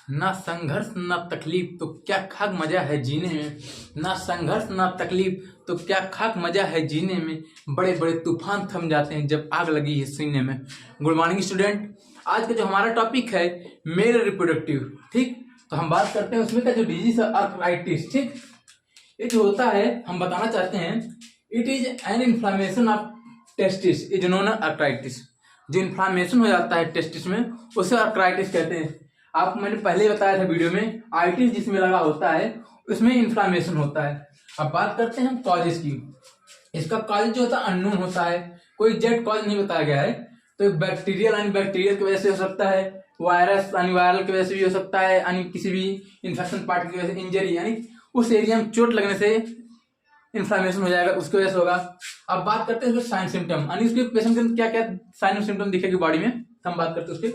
ना संघर्ष ना तकलीफ तो क्या खाक मजा है जीने में। ना संघर्ष ना तकलीफ तो क्या खाक मजा है जीने में। बड़े बड़े तूफान थम जाते हैं जब आग लगी है सीने में। Good morning student. आज का जो हमारा टॉपिक है मेल रिप्रोडक्टिव, ठीक। तो हम बात करते हैं उसमें का जो डिजीज है आर्थराइटिस, ठीक। ये जो होता है हम बताना चाहते हैं it is an inflammation of testis is known arthritis. जो इन्फ्लामेशन हो जाता है टेस्टिस में उसे आर्थराइटिस कहते हैं। आपको मैंने पहले ही बताया था वीडियो में, आइटिस जिसमें लगा होता है उसमें इन्फ्लामेशन होता है। अब बात करते हैं हम कॉजेज की। इसका कॉज जो होता है अननोन होता है, कोई जेड कॉज नहीं बताया गया है। तो बैक्टीरियल यानी बैक्टीरियल की वजह से हो सकता है, वायरस यानी वायरल की वजह से भी हो सकता है, यानी किसी भी इन्फेक्शन पार्ट की वजह से, इंजरी यानी उस एरिया में चोट लगने से इन्फ्लामेशन हो जाएगा, उसकी वजह से होगा। अब बात करते हैं साइन सिम्टम, यानी उसके पेशेंट के क्या क्या साइन और सिम्टम दिखेगी बॉडी में। हम बात करते हैं उसके।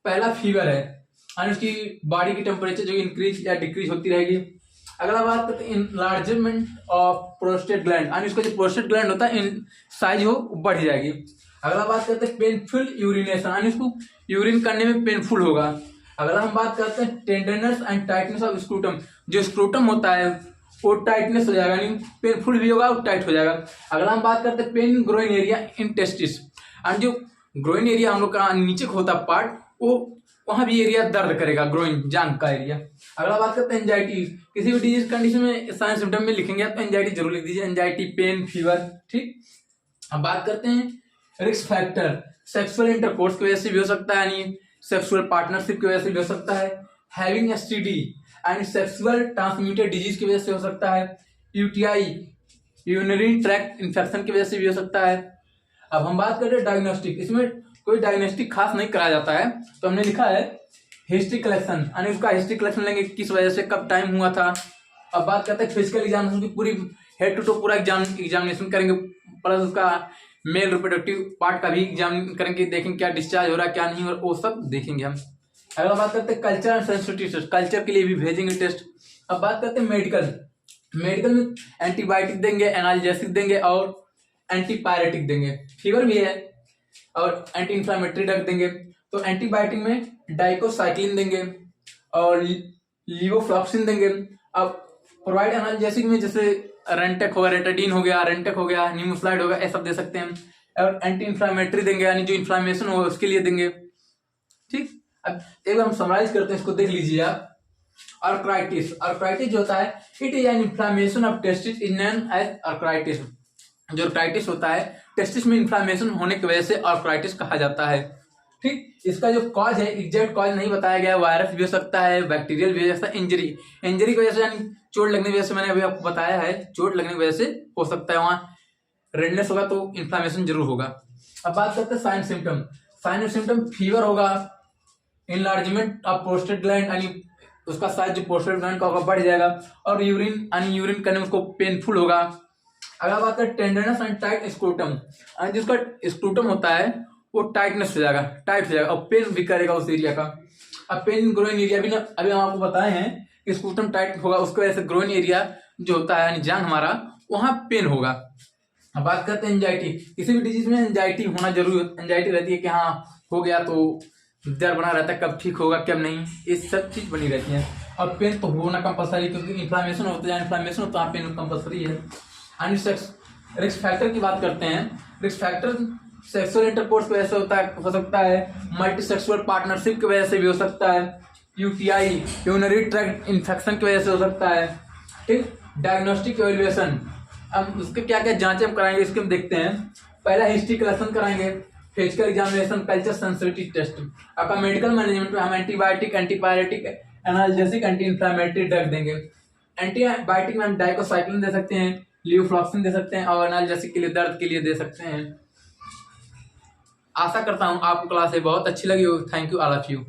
पहला फीवर है, यानी उसकी बॉडी की टेम्परेचर जो इंक्रीज या डिक्रीज होती रहेगी। अगला बात करते हैं इनलार्जमेंट ऑफ प्रोस्टेट ग्लैंड, यानी उसका जो प्रोस्टेट ग्लैंड होता है साइज हो बढ़ जाएगी। अगला बात करते हैं पेनफुल यूरिनेशन, यानी उसको यूरिन करने में पेनफुल होगा। अगला हम बात करते हैं tenderness and tightness of scrotum, जो स्क्रूटम होता है वो टाइटनेस हो जाएगा, यानी पेनफुल भी होगा और टाइट हो जाएगा। अगला हम बात करते हैं pain groin area in testis, and जो ग्रोइन एरिया हम लोग का नीचे का होता है पार्ट, वो वहां भी एरिया दर्द करेगा, ग्रोइन जांघ का एरिया। अगला बात करते हैं एंजाइटी। किसी भी डिजीज कंडीशन में साइन सिम्टम में लिखेंगे तो एंजाइटी जरूर लिख दीजिए, एंजाइटी, पेन, फीवर, ठीक। अब बात करते हैं रिस्क फैक्टर। सेक्सुअल इंटरकोर्स की वजह से भी हो सकता है, यानी सेक्सुअल पार्टनरशिप की वजह से भी हो सकता है। Having STD and sexual transmitted disease की वजह से हो सकता है। यूटीआई यूरिनरी ट्रैक्ट इन्फेक्शन की वजह से भी हो सकता है। अब हम बात करते हैं डायग्नोस्टिक। इसमें कोई डायग्नोस्टिक खास नहीं कराया जाता है, तो हमने लिखा है हिस्ट्री कलेक्शन, यानी उसका हिस्ट्री कलेक्शन लेंगे, किस वजह से कब टाइम हुआ था। अब बात करते हैं फिजिकल एग्जामिनेशन की, पूरी हेड टू टू पूरा एग्जामिनेशन करेंगे, प्लस उसका मेल रिप्रोडक्टिव पार्ट का भी एग्जाम करेंगे, देखेंगे क्या डिस्चार्ज हो रहा है क्या नहीं, और वो सब देखेंगे हम। अगला बात करते हैं culture and sensitive test, culture के लिए भी भेजेंगे टेस्ट। अब बात करते हैं मेडिकल। मेडिकल में एंटीबायोटिक देंगे, एनाल्जेसिक देंगे और एंटीपायरेटिक देंगे। फीवर भी है और एंटी इंफ्लामेटरी ड्रग देंगे। तो एंटीबायोटिक में डाइकोसाइक्लिन देंगे और लीवोफ्लॉक्सिन देंगे। अब प्रोवाइड एनाल्जेसिक में जैसे रेंटेक हो गया, रेटाडीन हो गया, रेंटेक हो गया, नीमोफ्लाइड हो गया, ये सब दे सकते हैं। और एंटी इंफ्लामेटरी देंगे, यानी जो इन्फ्लामेशन हो उसके लिए देंगे, ठीक। अब एक बार हम समराइज करते हैं, इसको देख लीजिए आप। आर्थराइटिस, आर्थराइटिस जो होता है it is an inflammation of testis is known as arthritis. जो आर्थराइटिस होता है टेस्टिस में इन्फ्लामेशन होने की वजह से आर्थराइटिस कहा जाता है, ठीक। इसका जो कॉज है एग्जैक्ट कॉज नहीं बताया गया, वायरस भी हो सकता है, बैक्टीरियल भी हो सकता है, इंजरी की वजह से, यानी चोट लगने की वजह से, मैंने अभी आपको बताया है चोट लगने की वजह से हो सकता है, वहां रेडनेस होगा तो इन्फ्लामेशन जरूर होगा। अब बात करते हैं साइन सिम्टम। साइन और सिम्टम फीवर होगा, इनलार्जमेंट ऑफ प्रोस्टेट ग्लैंड, यानी उसका साइज जो प्रोस्टेट ग्लैंड का होगा बढ़ जाएगा, और यूरिन यानी यूरिन करने में उसको पेनफुल होगा। अगला बात है टेंडरनेस एंड टाइट स्क्रूटम, जिसका स्क्रूटम होता है वो टाइटनेस हो जाएगा, टाइट हो जाएगा और पेन भी करेगा उस एरिया का। अब पेन ग्रोइन एरिया भी ना, अभी हम आपको बताए हैं कि स्क्रूटम टाइट होगा, उसकी वजह से ग्रोइन एरिया जो होता है यानी जांघ हमारा, वहां पेन होगा। अब बात करते हैं एंजाइटी। किसी भी डिजीज में एंजाइटी होना जरूरी, एंजाइटी रहती है कि हाँ हो गया तो डर बना रहता है कब ठीक होगा कब नहीं, ये सब चीज बनी रहती है। और पेन तो होना कंपलसरी, क्योंकि इन्फ्लामेशन होता है, इन्फ्लामेशन होता है, पेन कंपलसरी है। रिस्क फैक्टर की बात करते हैं। रिस्क फैक्टर सेक्सुअल इंटरकोर्स की वजह से हो सकता है, मल्टी सेक्सुअल पार्टनरशिप की वजह से भी हो सकता है, यूटीआई यूरिनरी ट्रैक्ट इन्फेक्शन की वजह से हो सकता है, ठीक। डायग्नोस्टिक एवेल्युएशन, अब उसके क्या क्या जांचें हम कराएंगे इसके हम देखते हैं। पहला हिस्ट्री कलेक्शन कराएंगे, physical examination, culture sensitivity test. आपका मेडिकल मैनेजमेंट में हम antibiotic, antipyretic, analgesic, anti inflammatory drug देंगे। एंटीबायोटिक में हम डाइकोसाइक्लिन दे सकते हैं, लीवोफ्लॉक्सिन दे सकते हैं, और एनाल्जेसिक के लिए दर्द के लिए दे सकते हैं। आशा करता हूं आपको क्लास बहुत अच्छी लगी हो। Thank you all of you.